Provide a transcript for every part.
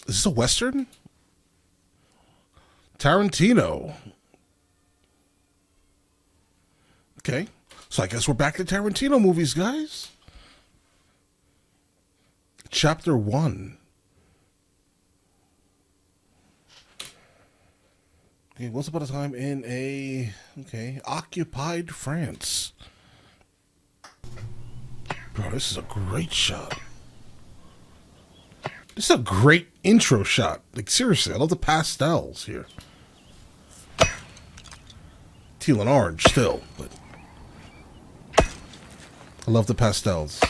Is this a Western? Tarantino. Okay. So I guess we're back to Tarantino movies, guys. Chapter 1. Okay, once upon a time in occupied France. Bro, this is a great shot. This is a great intro shot. Like, seriously, I love the pastels here. Teal and orange still, but I love the pastels.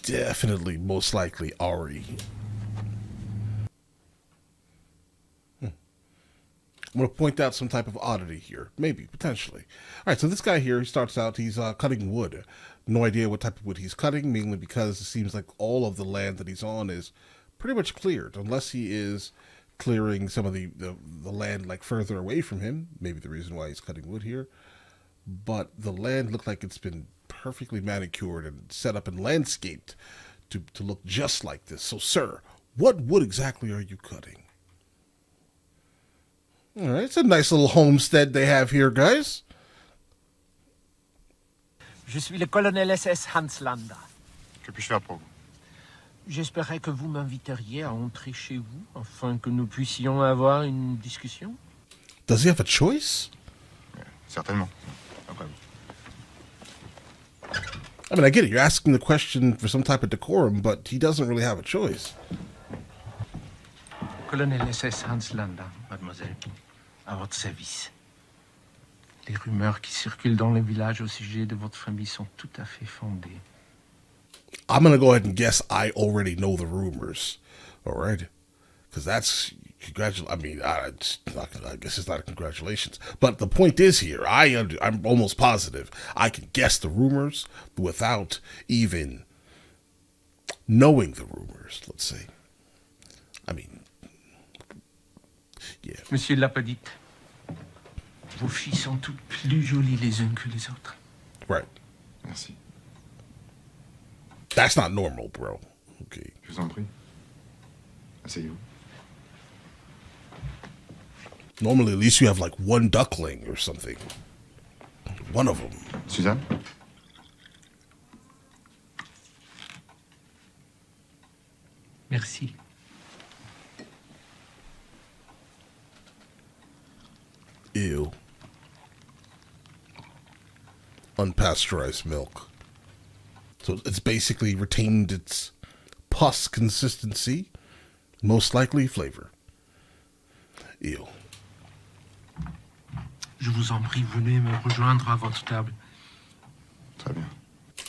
Definitely, most likely, Ari. I'm going to point out some type of oddity here. Maybe, potentially. All right, so this guy here, he starts out, he's cutting wood. No idea what type of wood he's cutting, mainly because it seems like all of the land that he's on is pretty much cleared, unless he is clearing some of the land like further away from him. Maybe the reason why he's cutting wood here. But the land looked like it's been perfectly manicured and set up and landscaped to look just like this. So, sir, what wood exactly are you cutting? All right, it's a nice little homestead they have here, guys. Je suis le colonel SS Hans Landa. Que puis-je faire pour vous? J'espérais que vous m'inviteriez à entrer chez vous afin que nous puissions avoir une discussion. Does he have a choice? Certainement. Après vous. I mean, I get it. You're asking the question for some type of decorum, but he doesn't really have a choice. Colonel SS Hans Landa, mademoiselle, à votre service. Les rumeurs qui circulent dans le village au sujet de votre famille sont tout à fait fondées. I'm going to go ahead and guess I already know the rumors. All right? Because that's... I mean, I guess it's not a congratulations. But the point is here, I'm almost positive I can guess the rumors without even knowing the rumors, let's say. I mean, yeah. Monsieur Lapedite, vos filles sont toutes plus jolies les unes que les autres. Right. Merci. That's not normal, bro. Okay. Je vous en prie. Asseyez-vous. Normally, at least you have like one duckling or something. One of them. Suzanne? Merci. Ew. Unpasteurized milk. So it's basically retained its pus consistency, most likely flavor. Ew. Je vous en prie, venez me rejoindre à votre table. Très bien.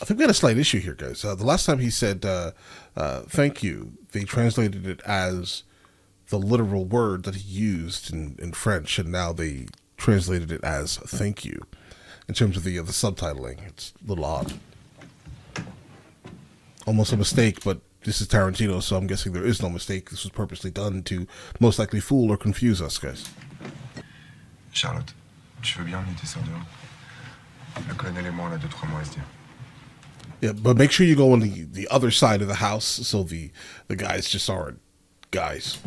I think we had a slight issue here, guys. The last time he said thank you, they translated it as the literal word that he used in French, and now they translated it as thank you. In terms of the subtitling, it's a little odd. Almost a mistake, but this is Tarantino, so I'm guessing there is no mistake. This was purposely done to most likely fool or confuse us, guys. Charlotte, tu veux bien on descend dehors? Le colonel et moi, on a 2-3 mots à se dire. Yeah, but make sure you go on the other side of the house so the guys just aren't guys.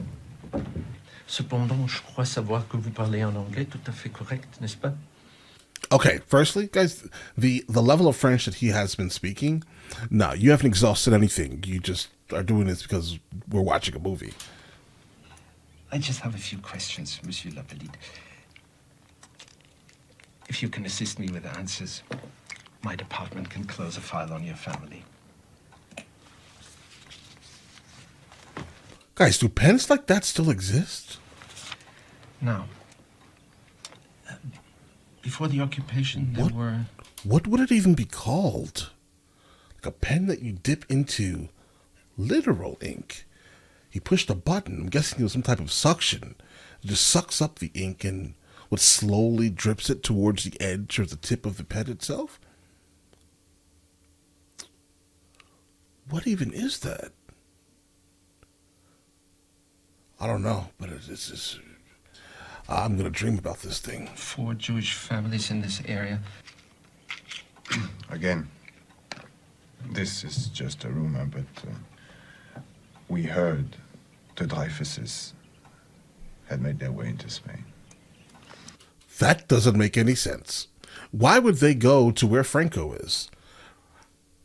Cependant, je crois savoir que vous parlez un anglais tout à fait correct, n'est-ce pas? Okay, firstly, guys, the level of French that he has been speaking, no, you haven't exhausted anything. You just are doing this because we're watching a movie. I just have a few questions, Monsieur Lapedite. If you can assist me with answers, my department can close a file on your family. Guys, do pens like that still exist? Now, before the occupation, there were... What would it even be called? Like a pen that you dip into literal ink. He pushed a button. I'm guessing it was some type of suction. It just sucks up the ink and what slowly drips it towards the edge or the tip of the pen itself. What even is that? I don't know, but it's just... I'm going to dream about this thing. 4 Jewish families in this area. Again, this is just a rumor, but We heard the Dreyfuses had made their way into Spain. That doesn't make any sense. Why would they go to where Franco is?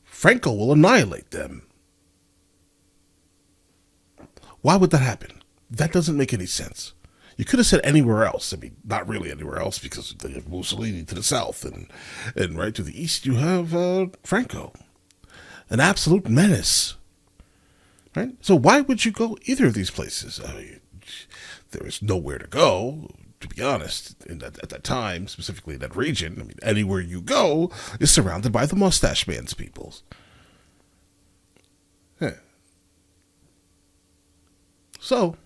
Franco will annihilate them. Why would that happen? That doesn't make any sense. You could have said anywhere else. I mean, not really anywhere else, because they have Mussolini to the south, and right to the east you have Franco, an absolute menace. Right. So why would you go either of these places? I mean, there is nowhere to go, to be honest. At that time, specifically in that region, I mean, anywhere you go is surrounded by the Mustache Man's peoples. Yeah. So.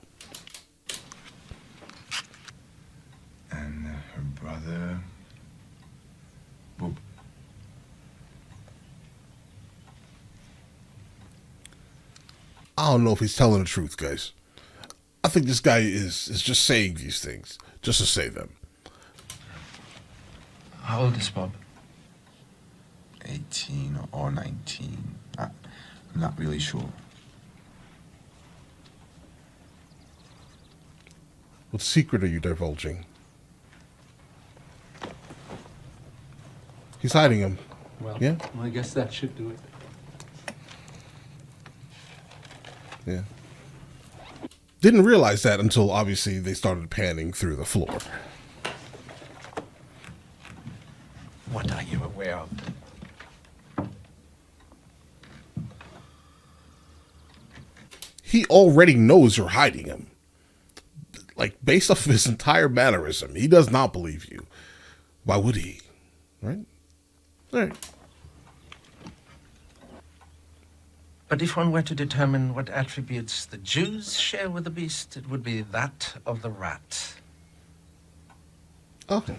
And her brother, Boop. I don't know if he's telling the truth, guys. I think this guy is just saying these things just to say them. How old is Bob? 18 or 19. I'm not really sure. What secret are you divulging? He's hiding him. Well, Yeah? I guess that should do it. Yeah. Didn't realize that until obviously they started panning through the floor. What are you aware of? He already knows you're hiding him. Like, based off of his entire mannerism, he does not believe you. Why would he? Right? All right. But if one were to determine what attributes the Jews share with the beast, it would be that of the rat. Okay.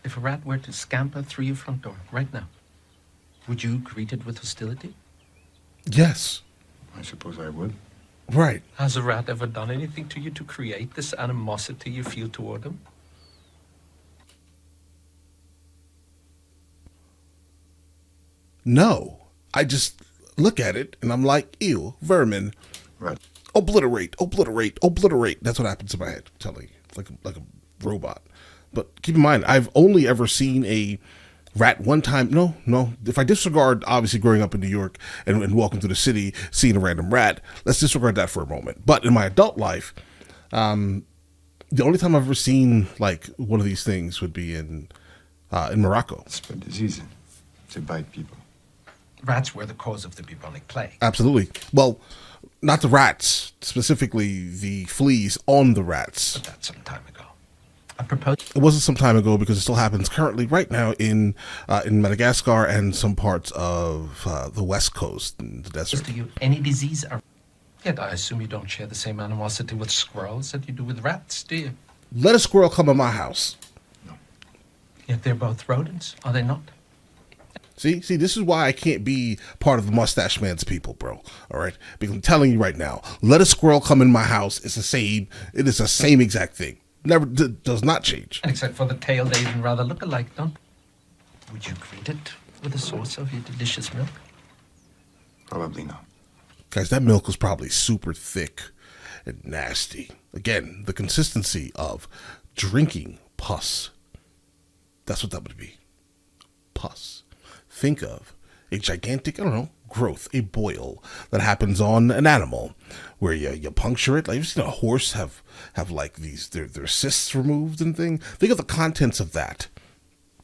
If a rat were to scamper through your front door right now, would you greet it with hostility? Yes. I suppose I would. Right. Has a rat ever done anything to you to create this animosity you feel toward him? No. I just look at it and I'm like, ew, vermin. Right. Obliterate, obliterate, obliterate. That's what happens in my head, I'm telling you. It's like a robot. But keep in mind, I've only ever seen a rat one time. No. If I disregard, obviously, growing up in New York and walking through the city, seeing a random rat, let's disregard that for a moment. But in my adult life, the only time I've ever seen like one of these things would be in Morocco. Spread disease. To bite people. Rats were the cause of the bubonic plague. Absolutely. Well, not the rats, specifically the fleas on the rats. But that's some time ago. I propose. It wasn't some time ago because it still happens currently right now in Madagascar and some parts of the West Coast in the desert. To you, any disease. Yet I assume you don't share the same animosity with squirrels that you do with rats, do you? Let a squirrel come in my house. Yet they're both rodents, are they not? See, this is why I can't be part of the Mustache Man's people, bro. All right, because I'm telling you right now, let a squirrel come in my house. It's the same. It is the same exact thing. Never does not change. Except for the tail, they even rather look alike, don't? Would you greet it with a source of your delicious milk? Probably not. Guys, that milk was probably super thick and nasty. Again, the consistency of drinking pus. That's what that would be. Pus. Think of a gigantic, I don't know, growth, a boil that happens on an animal where you puncture it. Like, you've seen a horse have like these, their cysts removed and thing. Think of the contents of that.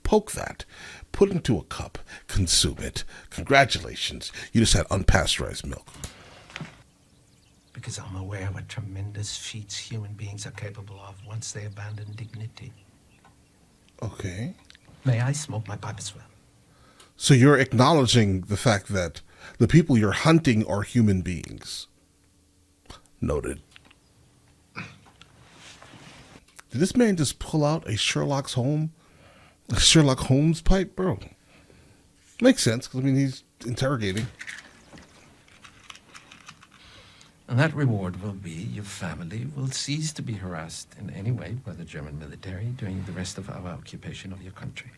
Poke that. Put it into a cup. Consume it. Congratulations. You just had unpasteurized milk. Because I'm aware what tremendous feats human beings are capable of once they abandon dignity. Okay. May I smoke my pipe as well? So you're acknowledging the fact that the people you're hunting are human beings. Noted. Did this man just pull out a Sherlock Holmes pipe, bro? Makes sense, because, I mean, he's interrogating. And that reward will be your family will cease to be harassed in any way by the German military during the rest of our occupation of your country.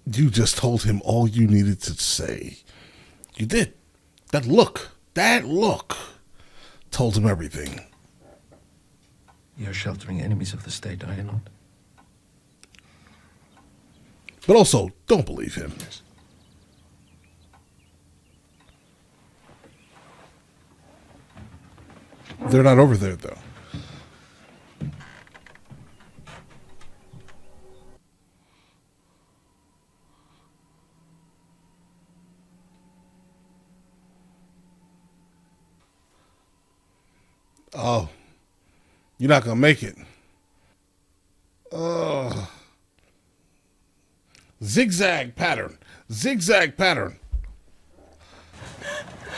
You just told him all you needed to say. You did. That look told him everything. You're sheltering enemies of the state, are you not? But also, don't believe him. Yes. They're not over there, though. Oh, you're not gonna make it. Oh, zigzag pattern. Au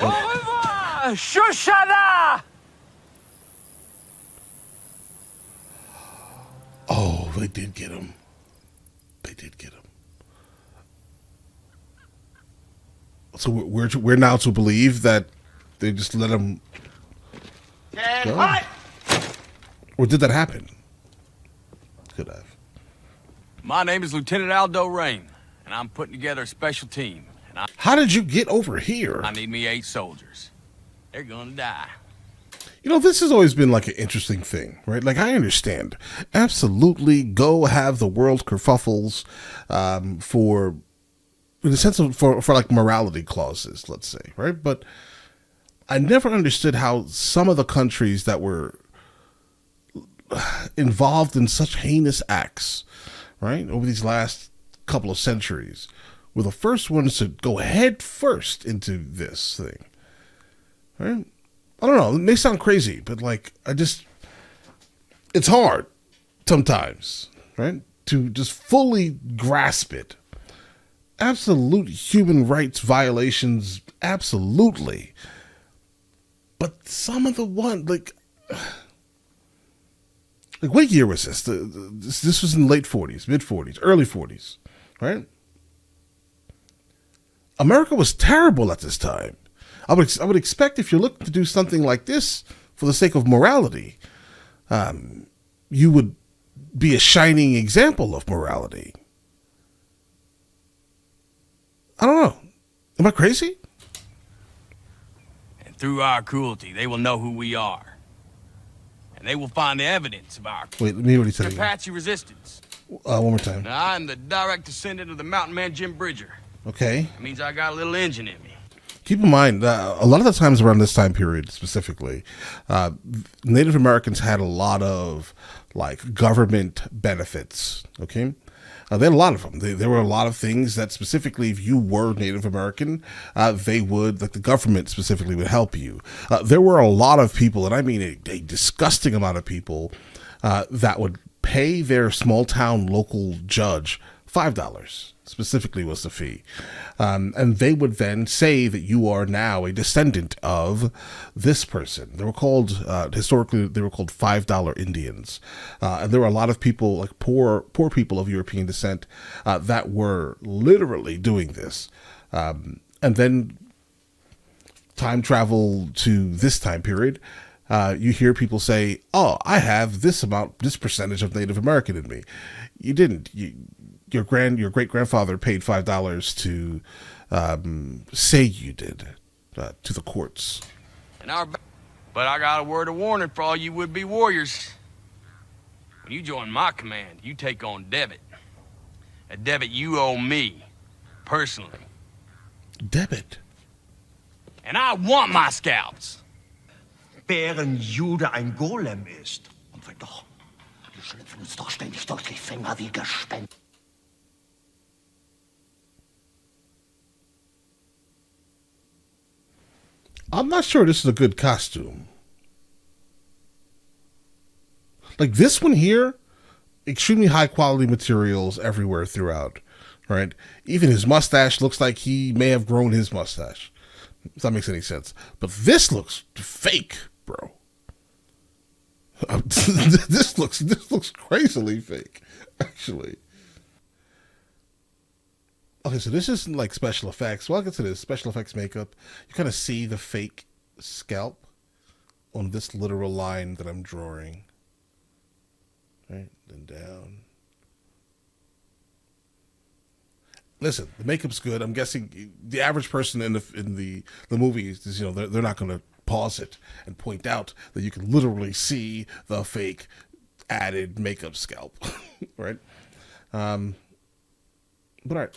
revoir, Shoshana! Oh, they did get him. So we're now to believe that they just let him go? Or did that happen? Could have. My name is Lieutenant Aldo Rain, and I'm putting together a special team. And How did you get over here? I need me 8 soldiers. They're gonna die. You know, this has always been like an interesting thing, right? Like, I understand. Absolutely go have the world kerfuffles for, in the sense of, for like morality clauses, let's say, right? But I never understood how some of the countries that were involved in such heinous acts, right, over these last couple of centuries, were the first ones to go head first into this thing, right? I don't know. It may sound crazy, but like, it's hard sometimes, right, to just fully grasp it. Absolute human rights violations, absolutely. But some of the like what year was this? This was in the late 40s, mid 40s, early 40s, right? America was terrible at this time. I would expect if you're looking to do something like this for the sake of morality, you would be a shining example of morality. I don't know. Am I crazy? And through our cruelty, they will know who we are. And they will find the evidence of our Wait, let me hear what he said again. Apache resistance. One more time. Now, I'm the direct descendant of the mountain man Jim Bridger. Okay. That means I got a little engine in me. Keep in mind, a lot of the times around this time period specifically, Native Americans had a lot of like government benefits, okay? They had a lot of them. There were a lot of things that specifically, if you were Native American, they would, like the government specifically would help you. There were a lot of people, and I mean a disgusting amount of people, that would pay their small town local judge $5 specifically was the fee. And they would then say that you are now a descendant of this person. They were called, historically, they were called $5 Indians. And there were a lot of people, like poor people of European descent, that were literally doing this. And then time travel to this time period, you hear people say, oh, I have this percentage of Native American in me. You didn't. Your great-grandfather paid $5 to say you did to the courts. But I got a word of warning for all you would-be warriors. When you join my command, you take on debit. A debit you owe me, personally. Debit? And I want my scalps. Während Jude ein Golem ist. Und wenn doch, die schlüpfen uns doch ständig durch die Finger wie Gespenster. I'm not sure this is a good costume. Like this one here, extremely high quality materials everywhere throughout, right? Even his mustache looks like he may have grown his mustache. If that makes any sense. But this looks fake, bro. This looks crazily fake, actually. Okay, so this isn't like special effects. Well, I'll get to this. Special effects makeup. You kind of see the fake scalp on this literal line that I'm drawing. Right? Then down. listen, the makeup's good. I'm guessing the average person in the movie is, you know, they're not going to pause it and point out that you can literally see the fake added makeup scalp, right? But all right.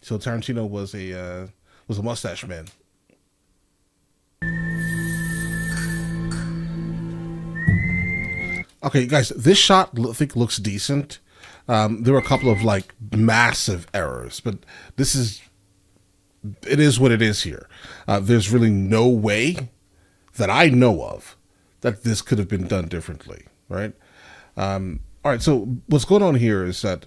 So Tarantino was a mustache man. Okay, guys, this shot I think looks decent. There were a couple of like massive errors, but it is what it is here. There's really no way that I know of that this could have been done differently, right? All right, so what's going on here is that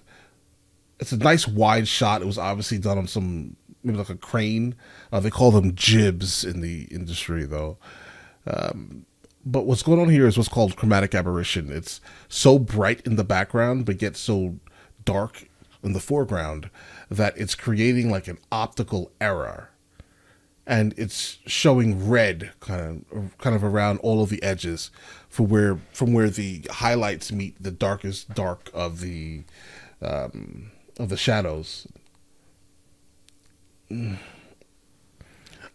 it's a nice wide shot. It was obviously done on some, maybe like a crane. They call them jibs in the industry, though. But what's going on here is what's called chromatic aberration. It's so bright in the background, but yet so dark in the foreground that it's creating like an optical error, and it's showing red kind of around all of the edges from where the highlights meet the darkest dark of the shadows.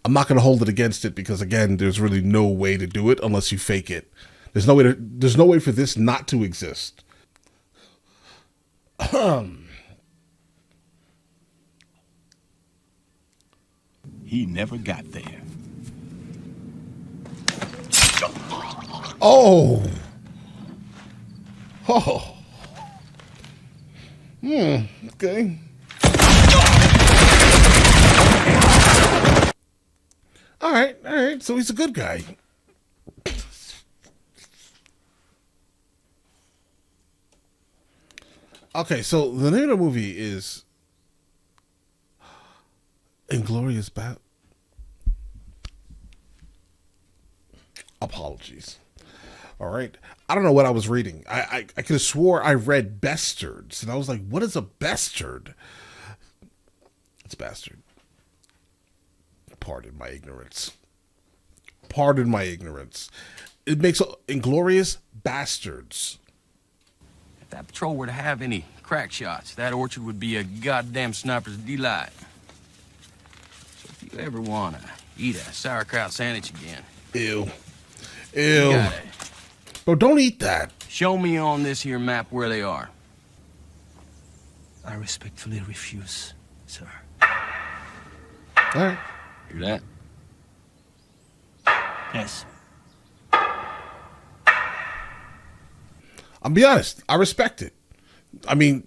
I'm not going to hold it against it because, again, there's really no way to do it unless you fake it. There's no way for this not to exist. He never got there. Oh. Okay. All right. So he's a good guy. Okay, so the name of the movie is Inglourious Basterds. Apologies. All right. I don't know what I was reading. I could have swore I read Bastards, and I was like, what is a bastard? It's bastard. Pardon my ignorance. It makes Inglourious Basterds. If that patrol were to have any crack shots, that orchard would be a goddamn sniper's delight. So if you ever want to eat a sauerkraut sandwich again... Ew. You got it. Bro, don't eat that. Show me on this here map where they are. I respectfully refuse, sir. All right. Hear that? Yes. I'll be honest. I respect it. I mean,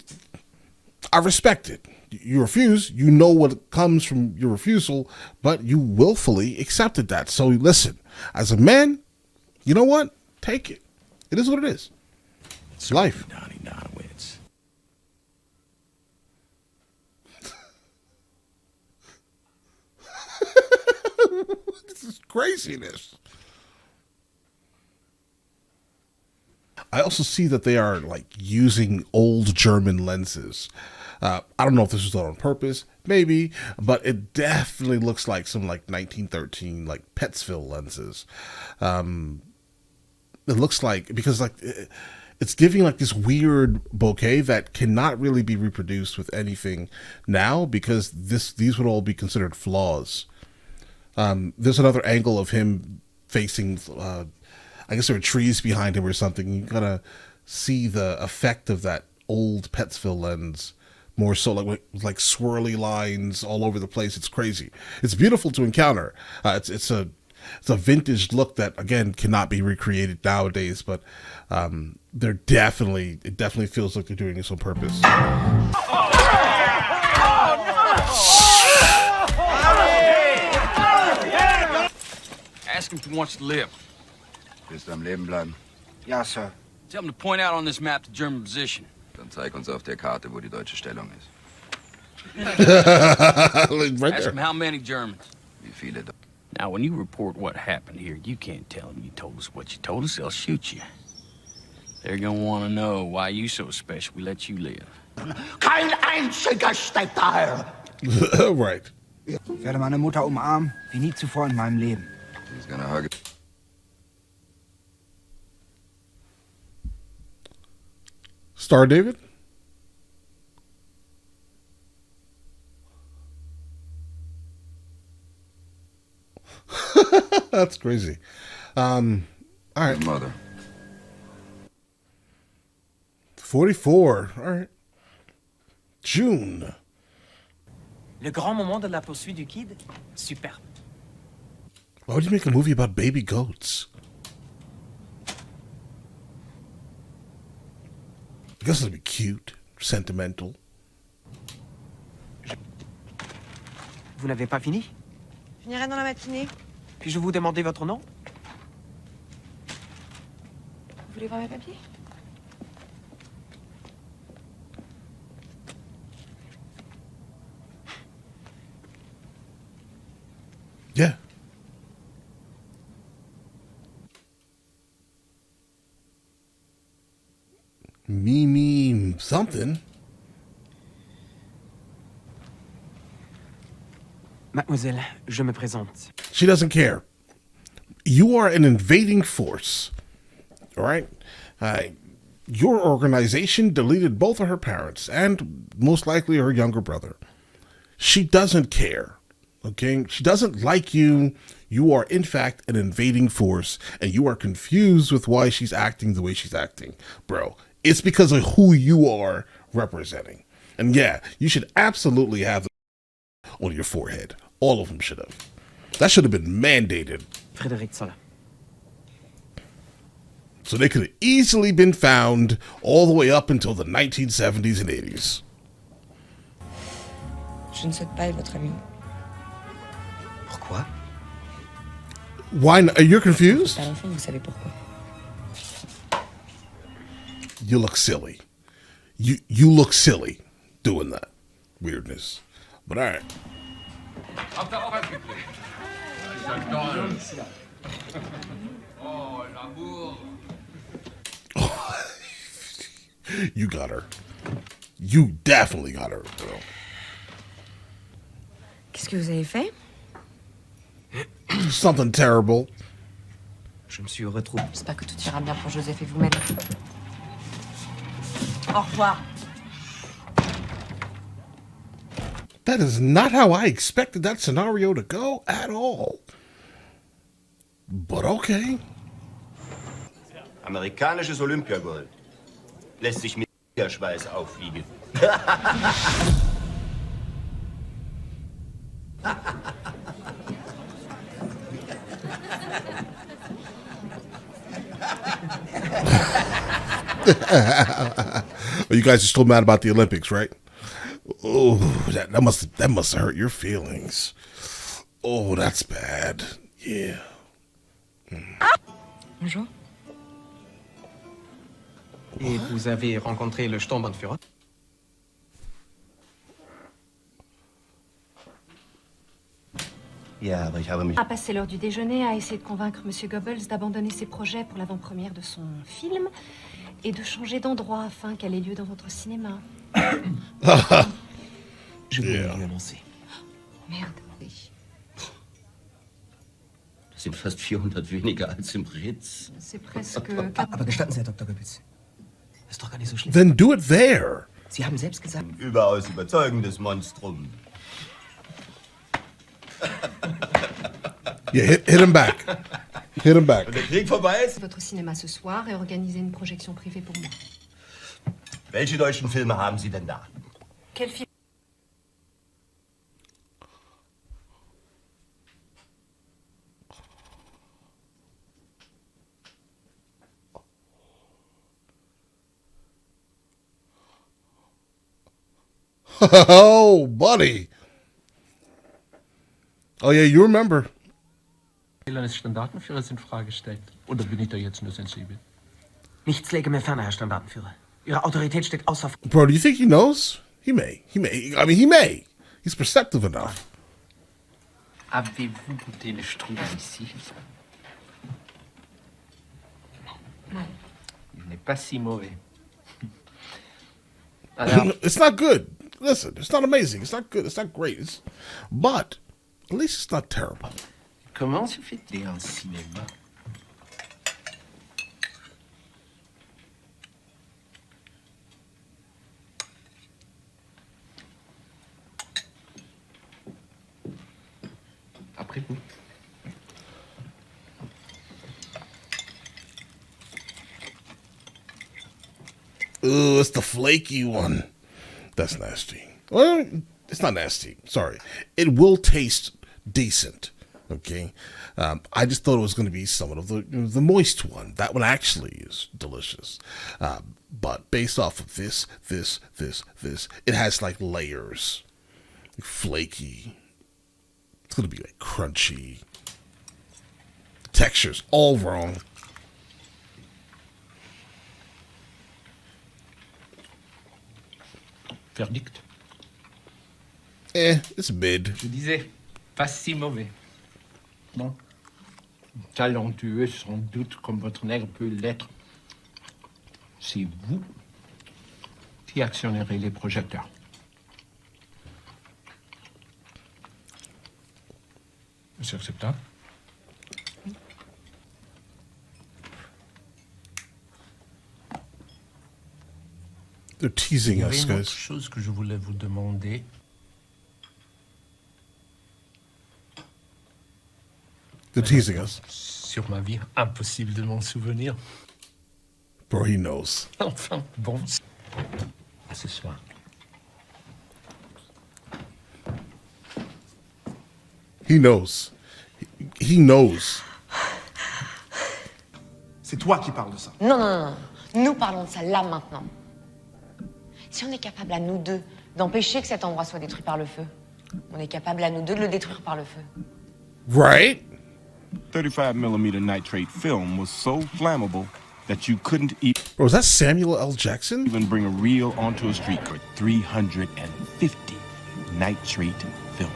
I respect it. You refuse. You know what comes from your refusal, but you willfully accepted that. So listen, as a man, you know what? Take it. It is what it is. It's life. Donnie Donowitz. This is craziness. I also see that they are like using old German lenses. I don't know if this was done on purpose, maybe, but it definitely looks like some like 1913 like Petzville lenses. It looks like, because like it's giving like this weird bokeh that cannot really be reproduced with anything now, because these would all be considered flaws. There's another angle of him facing, I guess there are trees behind him or something. You gotta see the effect of that old Petzville lens more so, like swirly lines all over the place. It's crazy. It's beautiful to encounter. It's a vintage look that, again, cannot be recreated nowadays, but it definitely feels like they're doing this on purpose. Ask him if he wants to live. Willst du am Leben bleiben? Ja, Sir. Tell him to point out on this map the German position. Dann zeig uns auf der Karte, wo die deutsche Stellung ist. Right Ask there. him how many Germans. Wie viele da? Now, when you report what happened here, you can't tell them you told us what you told us. They'll shoot you. They're gonna want to know why you so special. We let you live. Kein einziger steckt daher. Right. Ich werde meine Mutter umarmen, wie nie zuvor in meinem Leben. He's gonna hug it. Star David? That's crazy. All right. Your mother. 44. All right. June. Le grand moment de la poursuite du kid, superbe. Why would you make a movie about baby goats? I guess it'll be cute, sentimental. Vous n'avez pas fini? Je finirai dans la matinée. Puis-je vous demander votre nom? Vous voulez voir mes papiers? Yeah. Mimi something. Mademoiselle, je me présente. She doesn't care. You are an invading force. All right? Your organization deleted both of her parents and most likely her younger brother. She doesn't care. Okay? She doesn't like you. You are, in fact, an invading force, and you are confused with why she's acting the way she's acting. Bro, it's because of who you are representing. And yeah, you should absolutely have them on your forehead. All of them should have. That should have been mandated. Frédéric Zoller. So they could have easily been found all the way up until the 1970s and 80s. Je ne souhaite pas être votre ami. Pourquoi? Why not? You're confused? À la fin, vous savez pourquoi. You look silly. You look silly doing that weirdness. But all right. You got her. You definitely got her, girl. Qu'est-ce que vous avez fait? Something terrible. Je me suis retrouvé. J'espère que tout ira bien pour Joseph et vous-même. Au revoir. That is not how I expected that scenario to go at all. But okay. Amerikanisches Olympiagold. Lässt sich mit Schweiß aufwiegen. Well, you guys are still mad about the Olympics, right? Oh, that must have hurt your feelings. Oh, that's bad. Yeah. Bonjour. Et vous avez rencontré le Sturmbannführer? Ja, aber ich habe mich... A passé l'heure du déjeuner à essayer de convaincre Monsieur Goebbels d'abandonner ses projets pour l'avant-première de son film et de changer d'endroit afin qu'elle ait lieu dans votre cinéma. Je voulais lui annoncer. Merde. Oui. Das sind fast 400 weniger als im Ritz. C'est presque... Aber gestatten Sie, Herr Dr. Goebbels. Ist doch gar nicht so schlimm. Then do it there. Sie haben selbst gesagt... Überaus überzeugendes Monstrum. Yeah, hit him back. Hit him back. Und der Krieg vorbei ist? Votre cinéma ce soir et organiser une projection privée pour moi. Welche deutschen Filme haben Sie denn da? Quel film? Oh, buddy. Oh, yeah, you remember. Eines Standartenführers in Frage stellt. Oder bin ich da jetzt nur sensibel? Nichts läge mir ferner, Herr Standartenführer. Ihre Autorität steht außer... Bro, do you think he knows? He may. He may. I mean, he may. He's perceptive enough. Avez-vous goûté le strudel ici? Non. Il n'est pas si mauvais. It's not good. Listen, it's not amazing. It's not good. It's not great. But at least it's not terrible. Comment se fait-il en cinéma? Après vous. Ooh, it's the flaky one. That's nasty. Well, it's not nasty. Sorry. It will taste decent. Okay. I just thought it was going to be somewhat of the moist one. That one actually is delicious. But based off of this, it has like layers. Flaky. It's going to be like crunchy. Textures all wrong. Verdict. It's mid. Je disais, pas si mauvais. Non. Talentueux, sans doute, comme votre nègre peut l'être. C'est vous qui actionnerez les projecteurs. C'est acceptable? They're teasing Il y avait us, une autre guys. chose que je voulais vous demander. They're teasing us. Sur ma vie, impossible de m'en souvenir. Bro, he knows. Enfin, bon. À ce soir. He knows. He knows. C'est toi qui parles de ça. Non, non, non, non. Nous parlons de ça là, maintenant. Si on est capable à nous deux d'empêcher que cet endroit soit détruit par le feu, on est capable à nous deux de le détruire par le feu. Right? 35mm nitrate film was so flammable that you couldn't Bro, is that Samuel L. Jackson? even bring a reel onto a street for 350 nitrate film.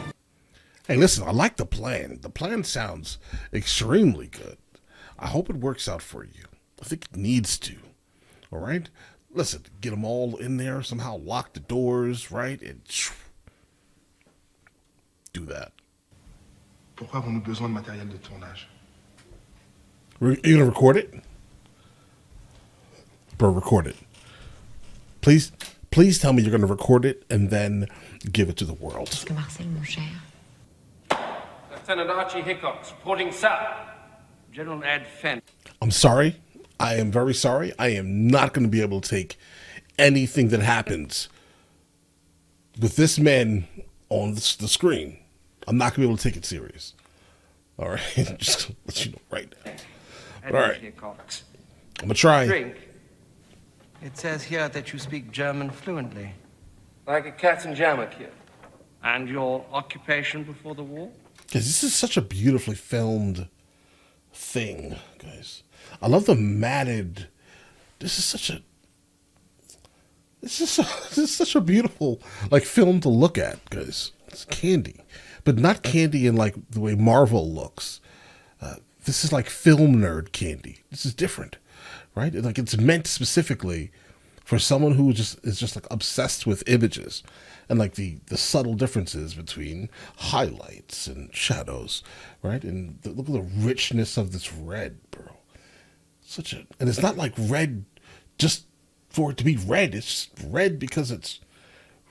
Hey, listen, I like the plan. The plan sounds extremely good. I hope it works out for you. I think it needs to. All right? Listen, get them all in there, somehow lock the doors, right? And do that. Pourquoi avons-nous besoin de matériel de tournage? You gonna record it? Bro, record it. Please tell me you're gonna record it and then give it to the world. Qu'est-ce que Marcel, mon cher? Lieutenant Archie Hickox, reporting south. General Ed Fenn. I'm sorry. I am very sorry. I am not going to be able to take anything that happens with this man on the screen. I'm not going to be able to take it serious. All right? Just to let you know right now. All right. Hickox. I'm going to try. Drink. It says here that you speak German fluently. Like a Katzenjammer kid. And your occupation before the war? Because this is such a beautifully filmed thing, guys. I love the matted. This is such a beautiful like film to look at, guys. It's candy, but not candy in like the way Marvel looks. This is like film nerd candy. This is different, right? Like it's meant specifically for someone who is just like obsessed with images and like the subtle differences between highlights and shadows, right? And look at the richness of this red, bro. And it's not like red just for it to be red. It's just red because it's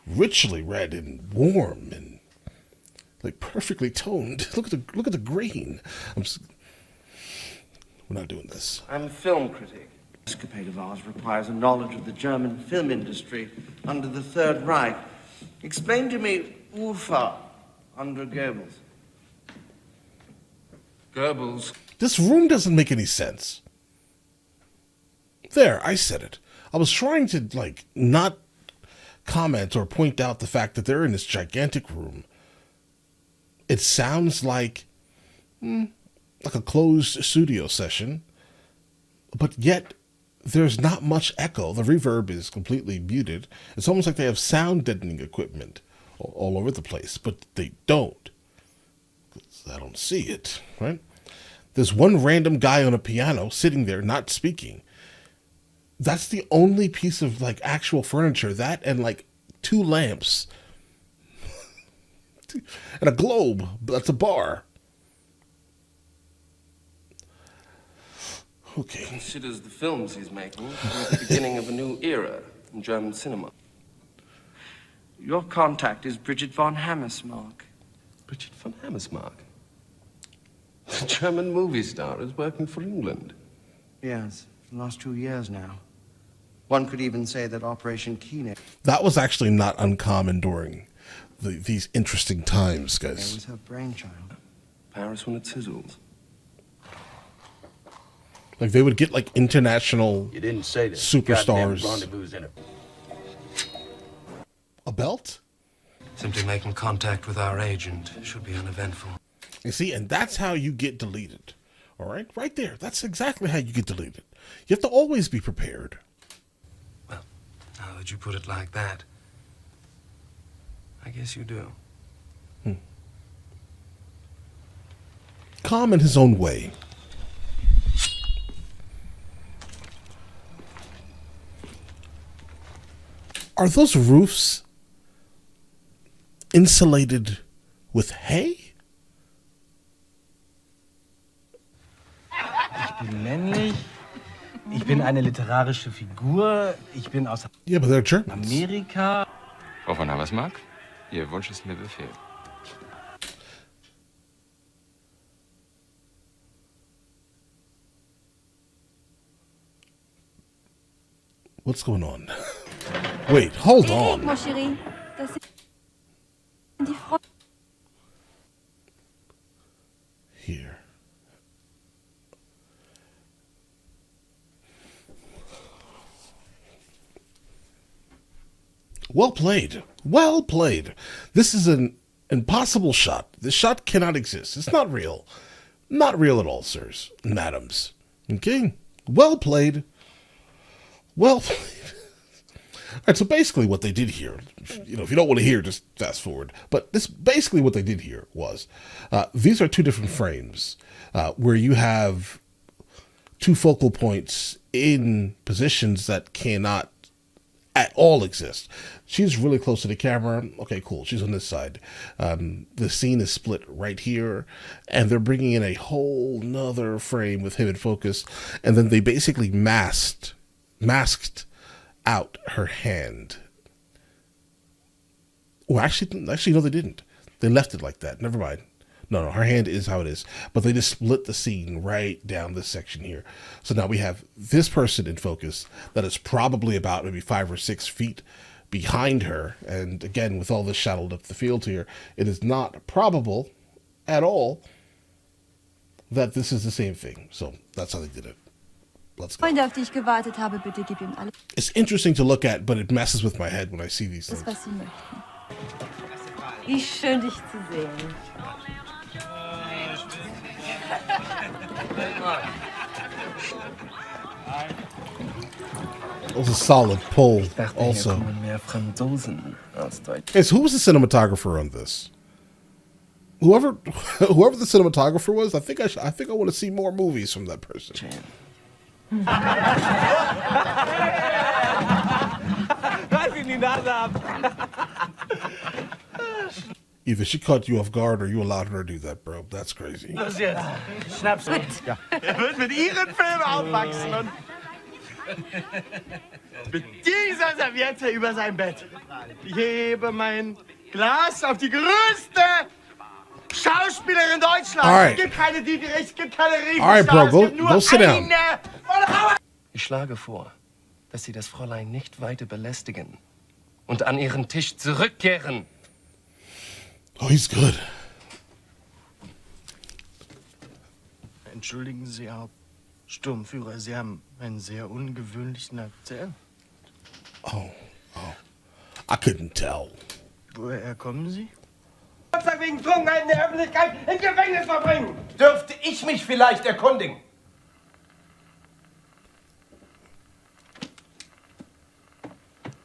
richly red and warm and like perfectly toned. Look at the green. We're not doing this. I'm a film critic. This escapade of ours requires a knowledge of the German film industry under the Third Reich. Explain to me Ufa under Goebbels. Goebbels. This room doesn't make any sense. There, I said it. I was trying to like not comment or point out the fact that they're in this gigantic room. It sounds like a closed studio session, but yet there's not much echo. The reverb is completely muted. It's almost like they have sound deadening equipment all over the place, but they don't. I don't see it, right? There's one random guy on a piano sitting there not speaking. That's the only piece of like actual furniture. That and like 2 lamps and a globe. That's a bar. Okay. Considers the films he's making the beginning of a new era in German cinema. Your contact is Bridget von Hammersmark. Bridget von Hammersmark? The German movie star is working for England. Yes, for the last 2 years now. One could even say that Operation Keener That was actually not uncommon during these interesting times, guys. was her brainchild. Paris when it sizzles. Like they would get like international You didn't say that. superstars. Goddamn rendezvous in it. A belt? Simply making contact with our agent should be uneventful. You see, and that's how you get deleted. All right? Right there. That's exactly how you get deleted. You have to always be prepared. Well, now that you put it like that, I guess you do. Calm in his own way. Are those roofs insulated with hay? Ich bin männlich. Ich bin eine literarische Figur. Ich bin aus Yeah, but they're Germans. Amerika. Frau von Hammersmark, Ihr Wunsch ist mir Befehl. What's going on? Wait, hold on. Mon chéri, das sind die Freunde. Here. Well played. Well played. This is an impossible shot. This shot cannot exist. It's not real. Not real at all, sirs and madams. Okay? Well played. Well played. All right, so basically what they did here, you know, if you don't want to hear, just fast forward. But this basically what they did here was, these are two different frames where you have two focal points in positions that cannot at all exist. She's really close to the camera. Okay, cool. She's on this side. The scene is split right here, and they're bringing in a whole nother frame with him in focus, and then they basically masked out her hand. Well, actually, no, they didn't. They left it like that. Never mind. No, her hand is how it is. But they just split the scene right down this section here. So now we have this person in focus that is probably about maybe 5 or 6 feet behind her. And again, with all this shadowed up the field here, it is not probable at all that this is the same thing. So that's how they did it. Let's go. Freunde, auf die ich gewartet habe, bitte gib ihm alles, It's interesting to look at, but it messes with my head when I see these things. was sie möchten. Wie schön, dich zu sehen. That was a solid pull also. Mehr Franzosen als Deutsche. Yes, who was the cinematographer on this? Whoever the cinematographer was, I think I want to see more movies from that person. Either she caught you off guard or you allowed her to do that, bro. That's crazy. Los jetzt. Schnaps. Ja. Wird mit Ihren Filmen aufwachsen und mit dieser Serviette über sein Bett. Ich hebe mein Glas auf die größte Schauspielerin Deutschlands. All right. Es gibt keine Dietrich, es gibt keine Riefenstahl. All right, bro, es go- gibt nur go sit down. eine Vollhauer. Ich schlage vor, dass Sie das Fräulein nicht weiter belästigen und an Ihren Tisch zurückkehren. Oh, he's good. Entschuldigen Sie, Herr Sturmführer, Sie haben einen sehr ungewöhnlichen Akzent. Oh. I couldn't tell. Woher kommen Sie? Wegen Trunkenheit in der Öffentlichkeit im Gefängnis verbringen. Dürfte ich mich vielleicht erkundigen?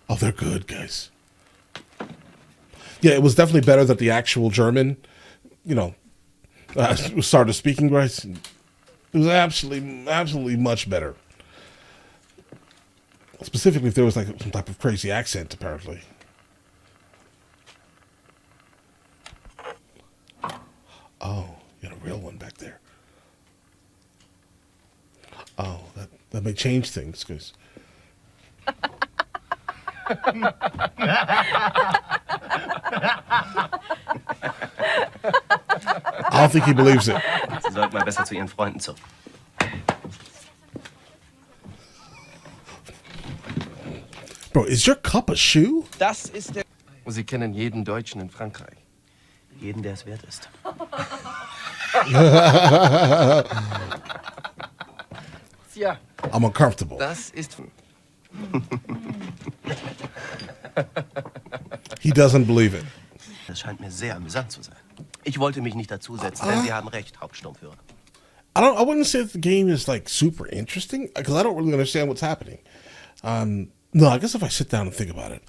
Oh, they're good, guys. Yeah, it was definitely better that the actual German, started speaking right. It was absolutely much better. Specifically, if there was like some type of crazy accent, apparently. Oh, you got a real one back there. Oh, that may change things, because. I don't think he believes it. Sie sollten mal besser zu Ihren Freunden zurück. Bro, is your cup a shoe? Das ist der... Sie kennen jeden Deutschen in Frankreich. Jeden, der es wert ist. Tja. I'm uncomfortable. Das ist... He doesn't believe it. Das scheint mir sehr amüsant zu sein. Ich wollte mich nicht dazusetzen, denn Sie haben recht, Hauptsturmführer. I wouldn't say that the game is like super interesting because I don't really understand what's happening. No, I guess if I sit down and think about it,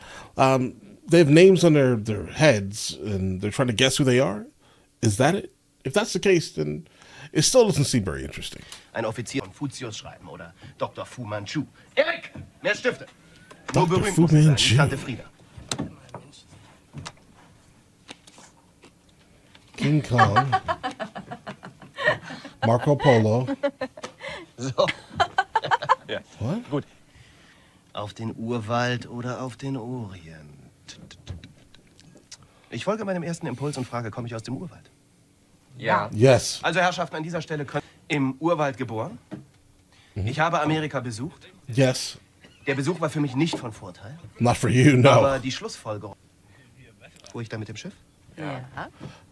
they have names on their heads and they're trying to guess who they are. Is that it? If that's the case, then it still doesn't seem very interesting. Ein Offizier Konfuzius schreiben oder Dr. Fu Manchu. Erik, mehr Stifte. Nur Dr. berühmt Fu muss es sein, Manchu. die Tante Frieda. King Kong, Marco Polo. So. Ja. What? Gut. Auf den Urwald oder auf den Orient? Ich folge meinem ersten Impuls und frage, komme ich aus dem Urwald? Ja. Yes. Also, Herrschaften, an dieser Stelle können im Urwald geboren. Ich habe Amerika besucht. Yes. Der Besuch war für mich nicht von Vorteil. Not for you, no. Aber die Schlussfolgerung. Fuhr ich da mit dem Schiff? Ja.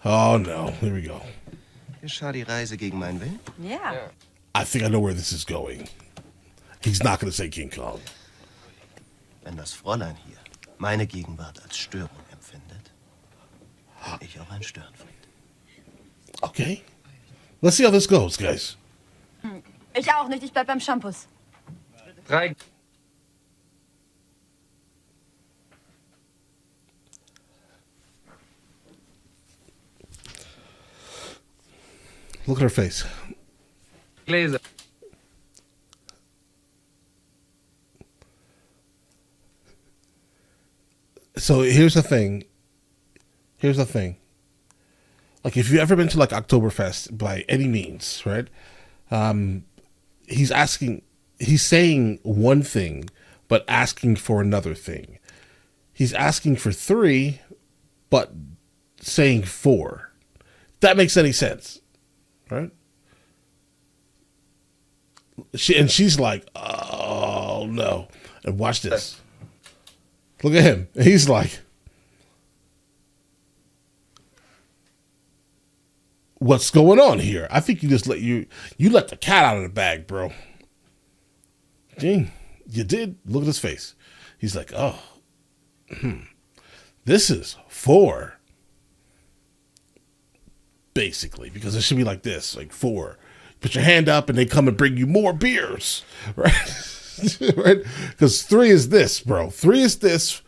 Oh no, here we go. Geschah die Reise gegen meinen Willen? Ja. I think I know where this is going. He's not going to say King Kong. Wenn das Fräulein hier meine Gegenwart als Störung empfindet, bin ich auch ein Störenfried. Okay. Let's see how this goes, guys. Ich auch nicht, ich bleib beim Shampoos. 3. Look at her face. Gläser. So here's the thing. Here's the thing. Like, if you've ever been to like Oktoberfest by any means, right? He's saying one thing, but asking for another thing. He's asking for 3, but saying 4. That makes any sense, right? She's like, oh no. And watch this. Look at him. He's like, what's going on here? I think you just let the cat out of the bag, bro. Gee, you did. Look at his face. He's like, oh, this is 4. Basically, because it should be like this, like 4. Put your hand up and they come and bring you more beers, right? Right? Because 3 is this, bro. 3 is this.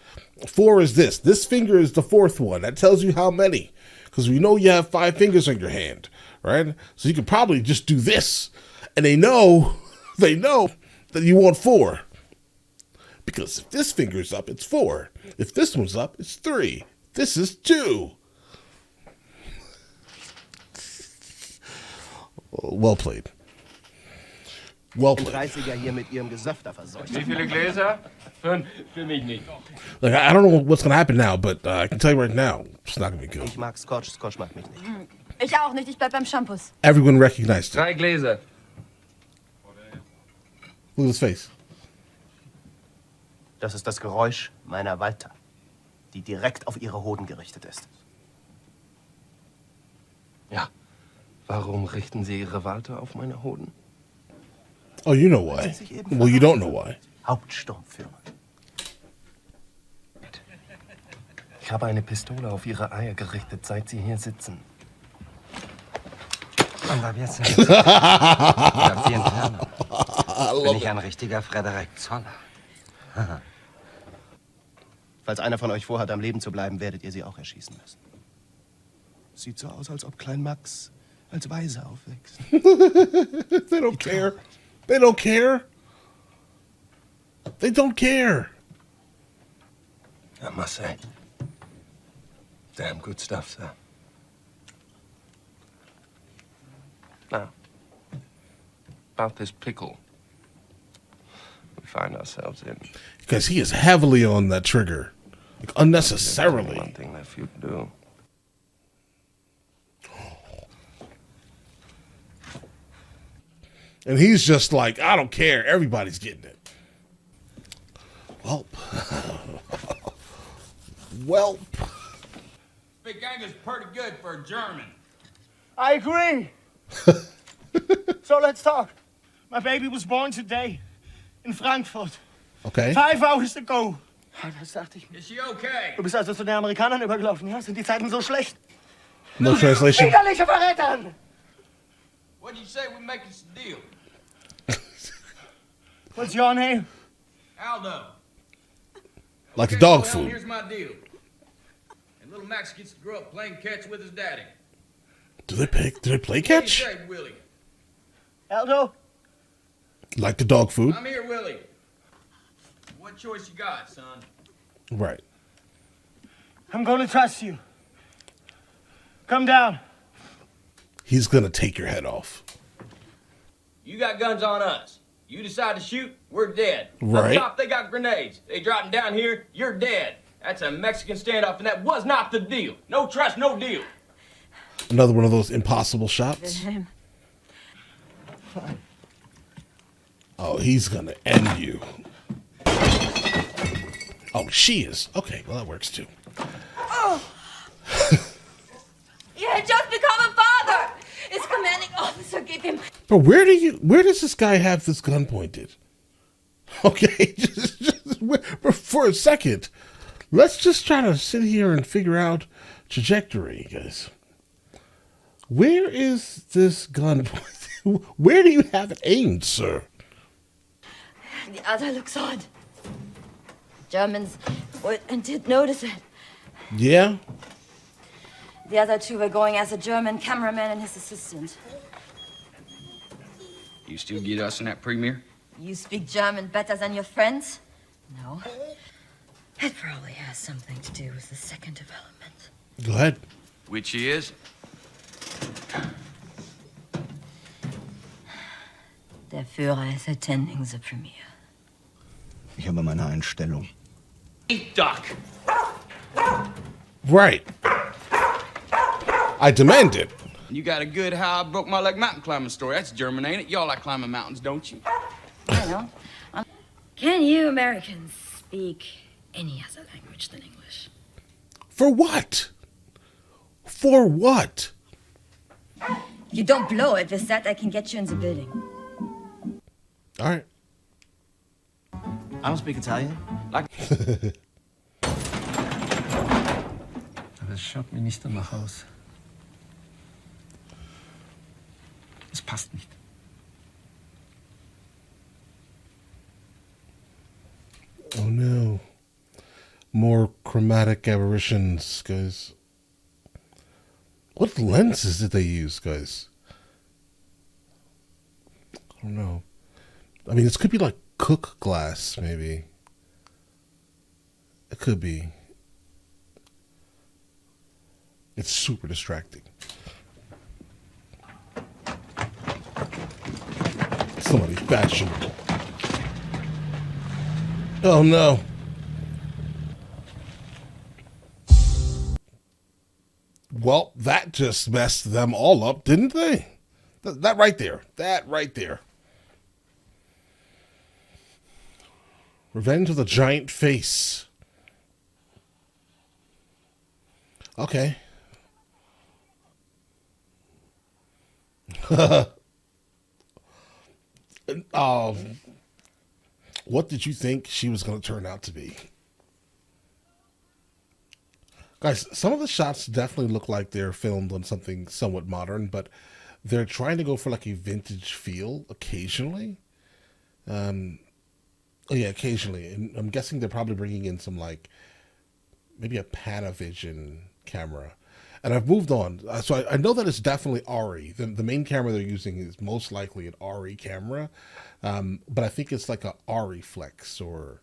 4 is this. This finger is the 4th one. That tells you how many. Because we know you have 5 fingers on your hand, right? So you could probably just do this. And they know that you want 4. Because if this finger's up, it's 4. If this one's up, it's 3. This is 2. Well played. Well played. 30er hier mit ihrem Gesöfter verseucht. Wie viele Gläser? 5. Für mich nicht. Like, I don't know what's going to happen now, but I can tell you right now, it's not going to be good. Ich mag Scotch, Scotch mag mich nicht. Ich auch nicht, ich bleib beim Shampoos. Everyone recognized it. 3 Gläser. Look at his face. Das ist das Geräusch meiner Walter, die direkt auf ihre Hoden gerichtet ist. Ja. Warum richten Sie Ihre Walter auf meine Hoden? Oh, you know why. Well, you don't know why. Hauptsturmführer. Ich habe eine Pistole auf Ihre Eier gerichtet, seit Sie hier sitzen. Und ab jetzt sind Sie Entfernung. Bin ich ein richtiger Frederik Zoller. Falls einer von euch vorhat, am Leben zu bleiben, werdet ihr sie auch erschießen müssen. Sieht so aus, als ob Klein Max als Waise aufwächst. They don't care. They don't care. They don't care. I must say, damn good stuff, sir. Now, about this pickle we find ourselves in. Because he is heavily on that trigger. Like, unnecessarily. One thing left for you to do. And he's just like, I don't care. Everybody's getting it. Well, Well, Speak English pretty good for a German. I agree. So let's talk. My baby was born today in Frankfurt. Okay. 5 hours ago. Was dachte ich mir? Is she okay? Du bist also zu den Amerikanern übergelaufen, ja? Sind die Zeiten so schlecht? No translation. Widerliche Verrätern! What do you say we make this a deal? What's your name? Aldo. Like Okay, the dog well, food. Here's my deal. And little Max gets to grow up playing catch with his daddy. Do they play What do you catch? say, Willie? Aldo? Like the dog food? I'm here, Willie. What choice you got, son? Right. I'm gonna trust you. Come down. He's gonna take your head off. You got guns on us. You decide to shoot, we're dead. Right. Up top, they got grenades. They drop them down here, you're dead. That's a Mexican standoff, and that was not the deal. No trust, no deal. Another one of those impossible shots. Oh, he's gonna end you. Oh, she is. Okay, well that works too. Oh. You had just become a father. His commanding officer gave him. But where does this guy have this gun pointed? Okay, just for a second, let's just try to sit here and figure out trajectory, guys. Where is this gun pointed? Where do you have it aimed, sir? The other looks odd. Germans would and did notice it. Yeah? The other two were going as a German cameraman and his assistant. You still get us in that premiere? You speak German better than your friends? No. It probably has something to do with the second development. Go ahead. Which is? Der Führer is attending the premiere. Ich habe meine Einstellung. Duck. Right. I demand it. You got a good how I broke my leg mountain climbing story. That's German, ain't it? Y'all like climbing mountains, don't you? I know. Can you Americans speak any other language than English? For what? For what? If you don't blow it with that, I can get you in the building. All right. I don't speak Italian. Aber es schaut mir nicht danach aus. Es passt nicht. Oh no. More chromatic aberrations, guys. What lenses did they use, guys? I don't know. I mean, this could be like Cook glass, maybe. It could be. It's super distracting. Somebody fashionable. Oh no. Well, that just messed them all up, didn't they? That right there. That right there. Revenge of the Giant Face. Okay. What did you think she was going to turn out to be? Guys, some of the shots definitely look like they're filmed on something somewhat modern, but they're trying to go for like a vintage feel occasionally. Oh yeah, occasionally. And I'm guessing they're probably bringing in some like maybe a Panavision camera. And I've moved on. So I know that it's definitely RE. The main camera they're using is most likely an RE camera. But I think it's like a RE Flex or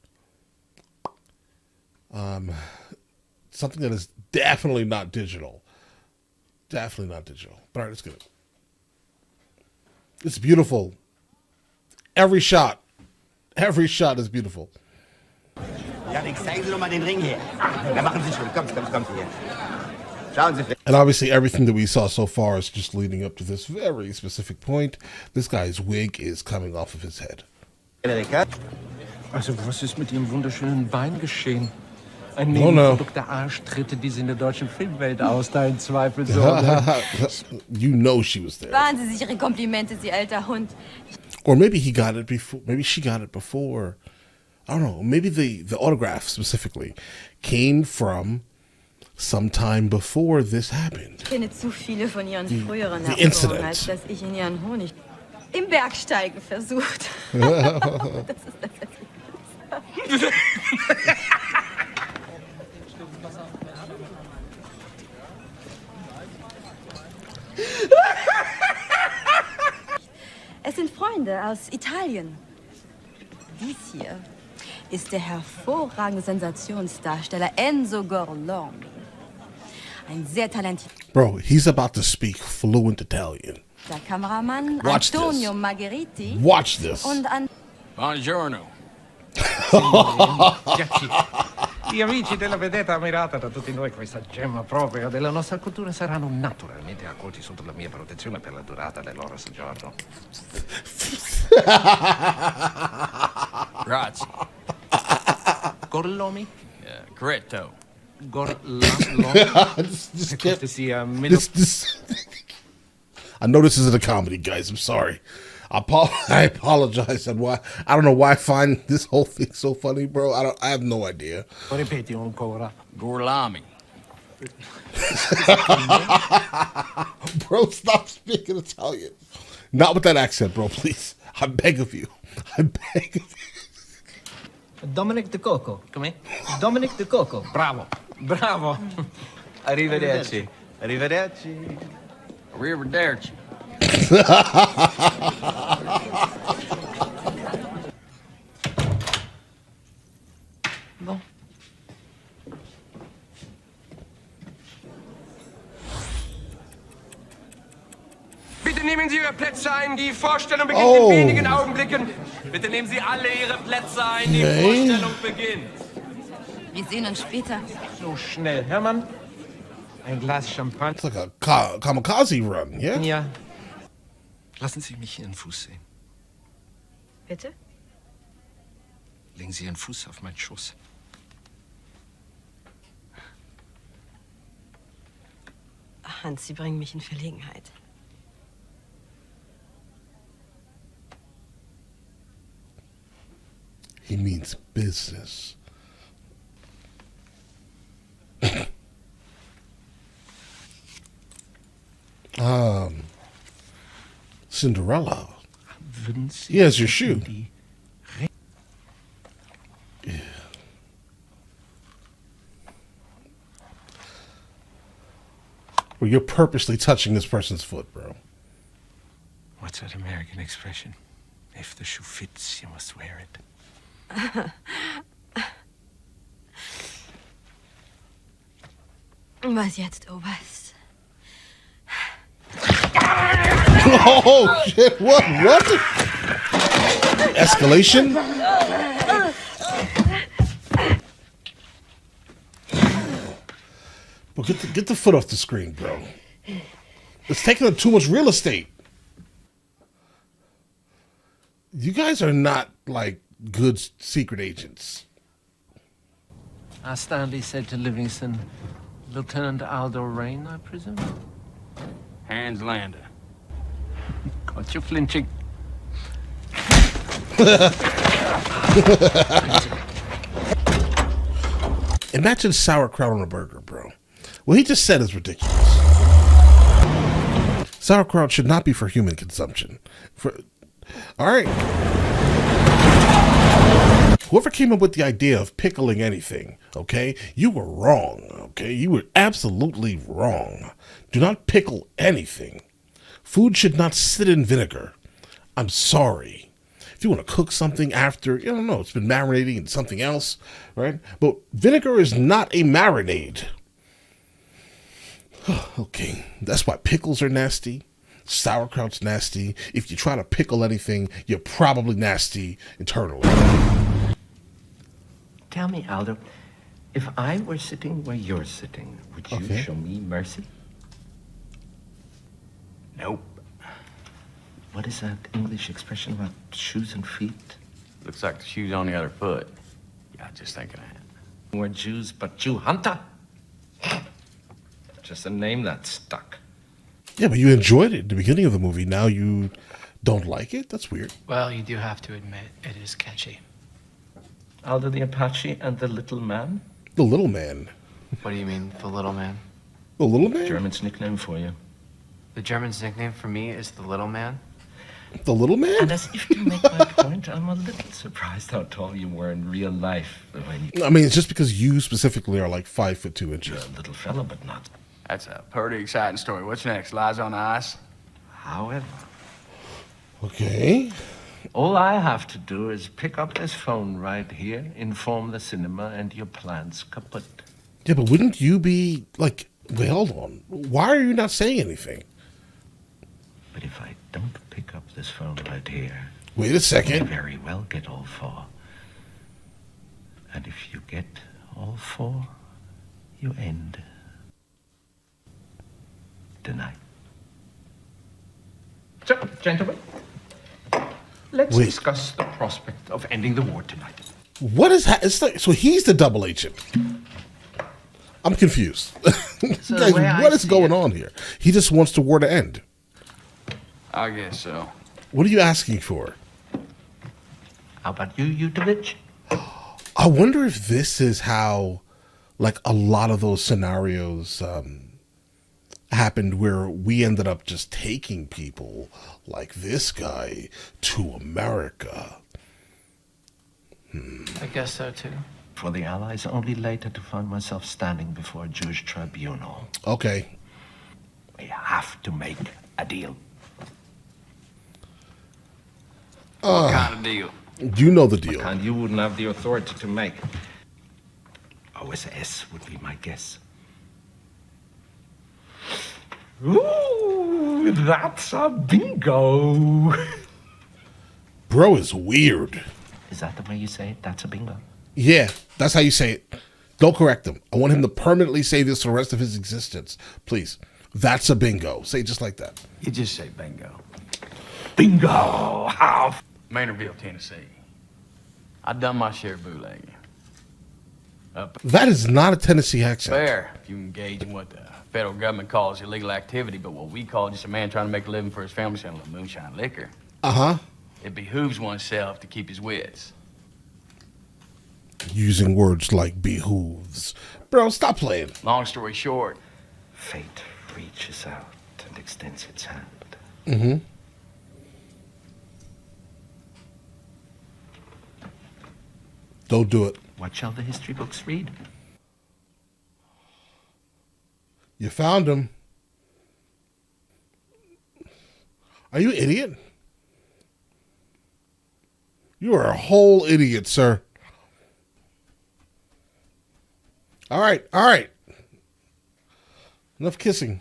something that is definitely not digital. Definitely not digital. But all right, let's get it. It's beautiful. Every shot is beautiful. Ja, dann zeigen Sie doch mal den Ring her. Da machen Sie schon. Kommt Sie her. Schauen Sie. And obviously everything that we saw so far is just leading up to this very specific point. This guy's wig is coming off of his head. Also, was ist mit Ihrem wunderschönen Bein geschehen? Ein Nebenprodukt der Arschtritte, die sie in der deutschen Filmwelt austeilen, zweifelsohne. You know she was there. Sparen Sie sich Ihre Komplimente, Sie alter Hund. Or maybe he got it before. Maybe she got it before. I don't know. Maybe the autograph specifically came from sometime before this happened. Ich kenne zu viele von Ihren früheren the Erfahrungen, incident. als dass ich in Ihren Honig im Bergsteigen versucht. Das ist das Es sind Freunde aus Italien. Dies hier ist der hervorragende Sensationsdarsteller Enzo Gorlami. Ein sehr talentierter Bro, he's about to speak fluent Italian. Kameramann Watch Antonio this. Margheriti. Watch this. Und an Buongiorno. Gli amici della vedetta ammirata da tutti noi, questa gemma propria della nostra cultura, saranno naturalmente accolti sotto la mia protezione per la durata del loro soggiorno. Grazie. Gorlomi? Corretto. Gorlomi? This I know this isn't a comedy, guys. I'm sorry. I apologize on why. I don't know why I find this whole thing so funny, bro. I have no idea. Ripeti ancora. Gorlami. Bro, stop speaking Italian. Not with that accent, bro, please. I beg of you. I beg of you. Dominic De Coco. Come? Dominic De Coco. Bravo. Bravo. Arrivederci. Arrivederci. Arrivederci. Bon. Bitte nehmen Sie Ihre Plätze ein. Die Vorstellung beginnt Oh. in wenigen Augenblicken. Bitte nehmen Sie alle Ihre Plätze ein. Die Okay. Vorstellung beginnt. Wir sehen uns später. So schnell, Hermann. Ein Glas Champagner. It's like a kamikaze run, yeah? Ja. Lassen Sie mich Ihren Fuß sehen. Bitte? Legen Sie Ihren Fuß auf meinen Schoß. Hans, Sie bringen mich in Verlegenheit. He means business. Cinderella. Here's your shoe. Yeah. Well, you're purposely touching this person's foot, bro. What's that American expression? If the shoe fits, you must wear it. Was jetzt, Oberst? Oh shit! What? Escalation? Well, get the foot off the screen, bro. It's taking up too much real estate. You guys are not like good secret agents. Stanley said to Livingston, Lieutenant Aldo Rain, I presume? Hans Landa. Got you flinching. Imagine sauerkraut on a burger, bro. What he just said is ridiculous. Sauerkraut should not be for human consumption. All right. Whoever came up with the idea of pickling anything, okay, you were wrong, okay? You were absolutely wrong. Do not pickle anything. Food should not sit in vinegar. I'm sorry. If you want to cook something after, I don't know, it's been marinating in something else, right? But vinegar is not a marinade. Okay, that's why pickles are nasty. Sauerkraut's nasty. If you try to pickle anything, you're probably nasty internally. Tell me, Aldo, if I were sitting where you're sitting, would you show me mercy? Nope. What is that English expression about shoes and feet? Looks like the shoe's on the other foot. Yeah, just thinking of that. More Jews, but Jew hunter. Just a name that stuck. Yeah, but you enjoyed it at the beginning of the movie. Now you don't like it? That's weird. Well, you do have to admit, it is catchy. Aldo the Apache and the Little Man? The Little Man. What do you mean, the little man? The Little Man? German's nickname for you. The German's nickname for me is the little man? The Little Man? And as if to make my point, I'm a little surprised how tall you were in real life. When you... I mean, it's just because you specifically are like 5'2" You're inches. a little fella, but not. That's a pretty exciting story. What's next? Lies on ice? However, Okay. all I have to do is pick up this phone right here, inform the cinema, and your plan's kaput. Yeah, but wouldn't you be like, wait, hold on. Why are you not saying anything? But if I don't pick up this phone right here, Wait a second. you very well get all four. And if you get all four, you end tonight. So, gentlemen, let's Wait. discuss the prospect of ending the war tonight. What is it's like, so he's the double agent. I'm confused. So Guys, the way I what is see going it- on here? He just wants the war to end. I guess so. What are you asking for? How about you, Yutovich? I wonder if this is how, like, a lot of those scenarios happened, where we ended up just taking people like this guy to America. I guess so, too. For the Allies, only later to find myself standing before a Jewish tribunal. Okay. We have to make a deal. What kind of deal? You know the deal. And you wouldn't have the authority to make. OSS would be my guess. Ooh, that's a bingo. Bro is weird. Is that the way you say it? That's a bingo. Yeah, that's how you say it. Don't correct him. I want him to permanently say this for the rest of his existence. Please. That's a bingo. Say it just like that. You just say bingo. Bingo! How? Maynardville, Tennessee. I done my share of bootlegging. Up That is not a Tennessee accent. there, if you engage in what the federal government calls illegal activity, but what we call just a man trying to make a living for his family selling a little moonshine liquor. Uh-huh. It behooves oneself to keep his wits. Using words like behooves. Bro, stop playing. Long story short, Fate reaches out and extends its hand. Mm-hmm. Don't do it. What shall the history books read? You found him. Are you an idiot? You are a whole idiot, sir. All right, all right. Enough kissing.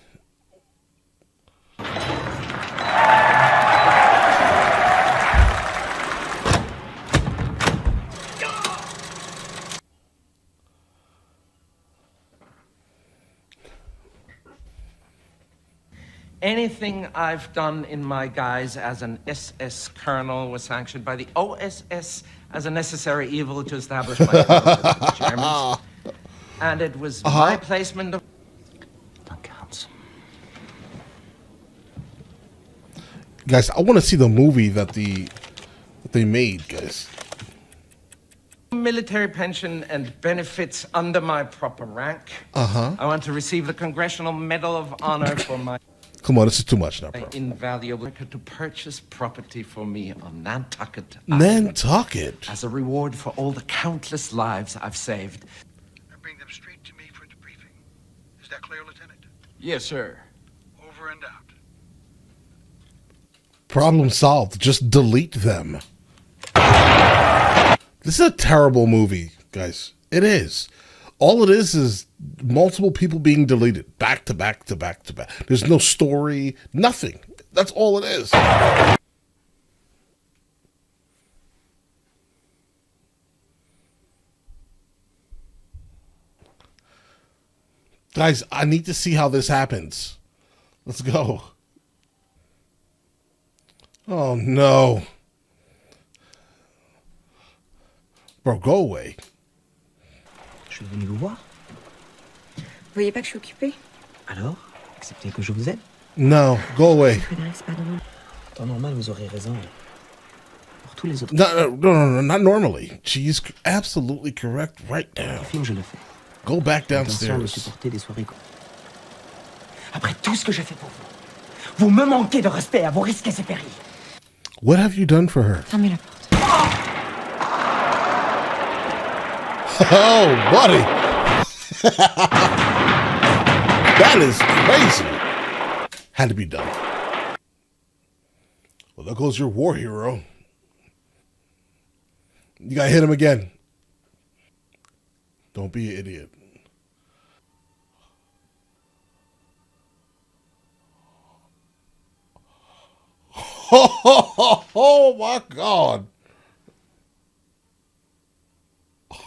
Anything I've done in my guise as an SS colonel was sanctioned by the OSS as a necessary evil to establish my contact with the Germans. And it was my placement of... That counts. Guys, I want to see the movie that they made, guys. Military pension and benefits under my proper rank. Uh-huh. I want to receive the Congressional Medal of Honor for my... Come on, this is too much now, bro. invaluable to purchase property for me on Nantucket. Nantucket? As a reward for all the countless lives I've saved. Bring them straight to me for debriefing. Is that clear, Lieutenant? yes, sir. Over and out. Problem solved. Just delete them. This is a terrible movie, guys. It is. All it is multiple people being deleted. Back to back to back to back. There's no story. Nothing. That's all it is. Guys, I need to see how this happens. Let's go. Oh, no. Bro, go away. suis venu vous voir. Vous voyez pas que je suis occupée? Alors, acceptez que je vous aide. No, go away. Frédéric, c'est pas drôle. En temps normal, vous aurez raison. Pour tous les autres. No, not normally. She's absolutely correct right now. Film, je le fais. Go back L'intention de downstairs. supporter des soirées. Après tout ce que j'ai fait pour vous, vous me manquez de respect à vos risques et périls. What have you done for her? Fermez la porte. Oh, buddy. That is crazy. Had to be done. Well, there goes your war hero. You gotta hit him again. Don't be an idiot. Oh my God.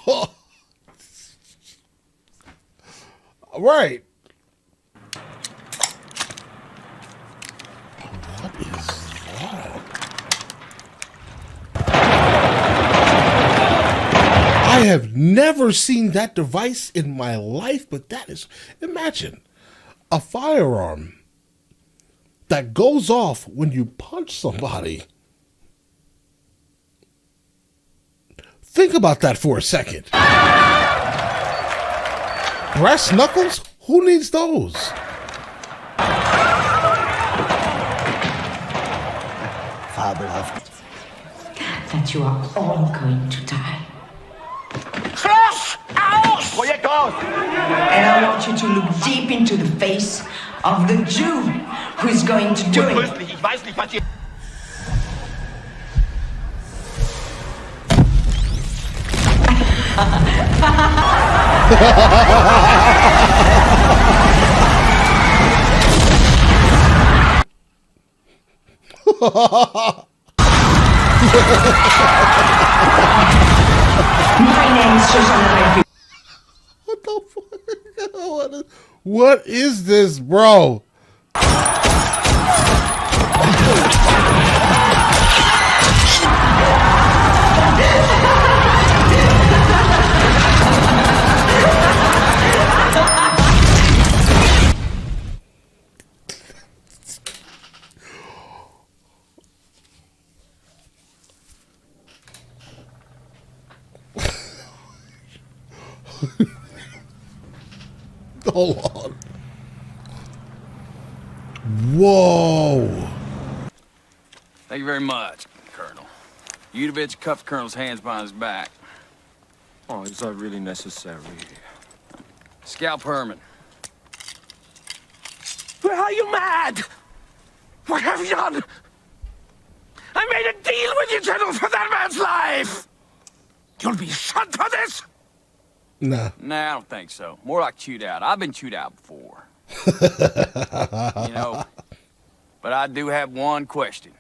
All right. What is that? I have never seen that device in my life, but that is, imagine a firearm that goes off when you punch somebody. Think about that for a second. Brass knuckles? Who needs those? Fabelhaft. That you are all going to die. Schloss! Aus! Projekt aus! And I want you to look deep into the face of the Jew who is going to do it. Untröstlich, ich weiß nicht, was ihr... My name is Shoshana. What the fuck? What is this, bro? Hold on. Whoa. Thank you very much, Colonel. Udovich cuffed Colonel's hands behind his back. Oh, is that really necessary? Scalp Herman. Where are you mad? What have you done? I made a deal with you, General, for that man's life! You'll be shot for this! Nah. Nah, I don't think so. More like chewed out. I've been chewed out before. You know, but I do have one question.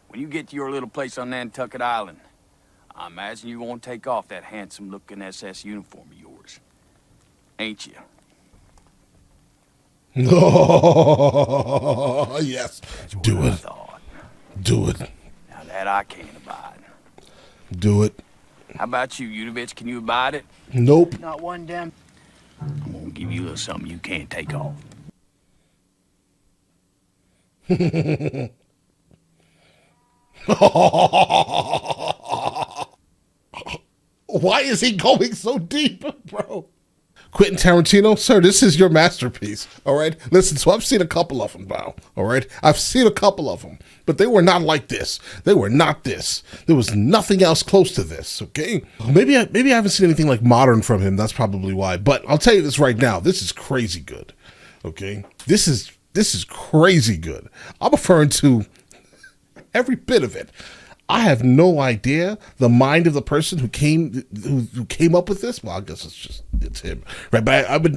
When you get to your little place on Nantucket Island, I imagine you won't take off that handsome-looking SS uniform of yours. Ain't you? Oh, yes. Do it. Do it. Now that I can't abide. Do it. How about you, Udovich? Can you abide it? Nope. Not one damn... I'm gonna give you a little something you can't take off. Why is he going so deep, bro? Quentin Tarantino, sir, this is your masterpiece, all right? Listen, so I've seen a couple of them now, all right? I've seen a couple of them, but they were not like this. They were not this. There was nothing else close to this, okay? Maybe I haven't seen anything like modern from him. That's probably why. But I'll tell you this right now. This is crazy good, okay? This is crazy good. I'm referring to every bit of it. I have no idea the mind of the person who came up with this. Well, I guess it's him, right? But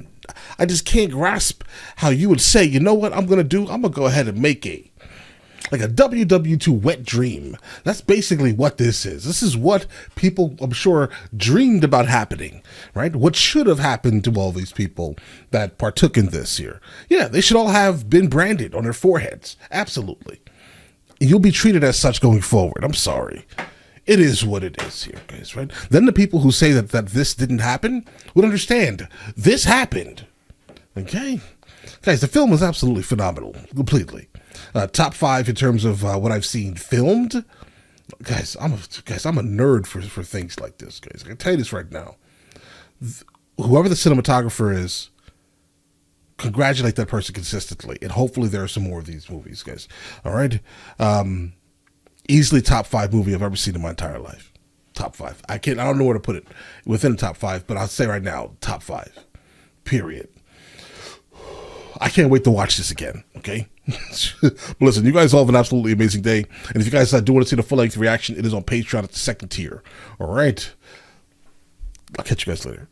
I just can't grasp how you would say, you know what I'm gonna do? I'm gonna go ahead and make a WW2 wet dream. That's basically what this is. This is what people, I'm sure, dreamed about happening, right? What should have happened to all these people that partook in this here. Yeah, they should all have been branded on their foreheads. Absolutely. You'll be treated as such going forward. I'm sorry. it is what it is here, guys, right? Then the people who say that this didn't happen would understand. This happened. Okay? Guys, the film was absolutely phenomenal. Completely. Top 5 in terms of what I've seen filmed. Guys, I'm a nerd for things like this, guys. I can tell you this right now. Whoever the cinematographer is, congratulate that person consistently. And hopefully there are some more of these movies, guys. All right? Easily top 5 movie I've ever seen in my entire life. Top 5. I don't know where to put it within the top 5, but I'll say right now, top 5. Period. I can't wait to watch this again, okay? But listen, you guys all have an absolutely amazing day. And if you guys do want to see the full-length reaction, it is on Patreon at the 2nd tier. All right? I'll catch you guys later.